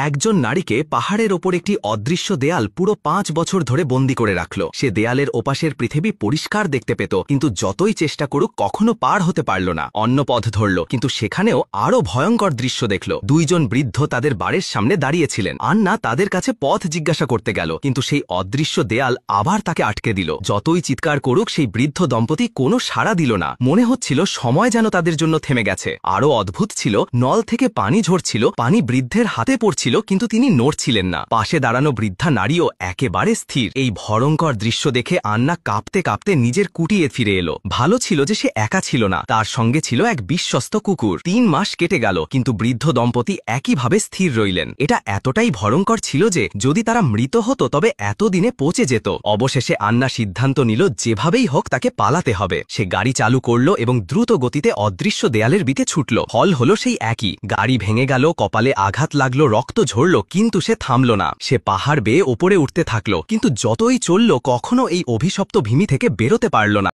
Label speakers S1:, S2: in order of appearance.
S1: একজন নারীকে পাহাড়ের ওপর একটি অদৃশ্য দেয়াল পুরো 5 বছর ধরে বন্দী করে রাখল। সে দেয়ালের ওপাশের পৃথিবী পরিষ্কার দেখতে পেত, কিন্তু যতই চেষ্টা করুক কখনো পার হতে পারল না। অন্য পথ ধরল, কিন্তু সেখানেও আরও ভয়ঙ্কর দৃশ্য দেখল। দুইজন বৃদ্ধ তাদের বাড়ির সামনে দাঁড়িয়েছিলেন। আন্না তাদের কাছে পথ জিজ্ঞাসা করতে গেল, কিন্তু সেই অদৃশ্য দেয়াল আবার তাকে আটকে দিল। যতই চিৎকার করুক সেই বৃদ্ধ দম্পতি কোনো সাড়া দিল না। মনে হচ্ছিল সময় যেন তাদের জন্য থেমে গেছে। আরও অদ্ভুত ছিল, নল থেকে পানি ঝরছিল, পানি বৃদ্ধের হাতে পড়ছিল, কিন্তু তিনি নড়ছিলেন না। পাশে দাঁড়ানো বৃদ্ধা নারীও একেবারে স্থির। এই ভয়ঙ্কর দৃশ্য দেখে আন্না কাঁপতে কাঁপতে নিজের কুটিরে ফিরে এলো। ভালো ছিল যে সে একা ছিল না, তার সঙ্গে ছিল এক বিশ্বস্ত কুকুর। 3 মাস কেটে গেল, কিন্তু বৃদ্ধ দম্পতি একইভাবে স্থির রইলেন। এটা এতটাই ভয়ঙ্কর ছিল যে যদি তারা মৃত হতো তবে এতদিনে পচে যেত। অবশেষে আন্না সিদ্ধান্ত নিল যেভাবেই হোক তাকে পালাতে হবে। সে গাড়ি চালু করল এবং দ্রুত গতিতে অদৃশ্য দেয়ালের দিকে ছুটল। ফল হলো সেই একই। গাড়ি ভেঙে গেল, কপালে আঘাত লাগলো, রক্ত ঝরল, কিন্তু সে থামল না। সে পাহাড় বেয়ে ওপরে উঠতে থাকলো, কিন্তু যতই চলল কখনো এই অভিশপ্ত ভূমি থেকে বেরোতে পারল না।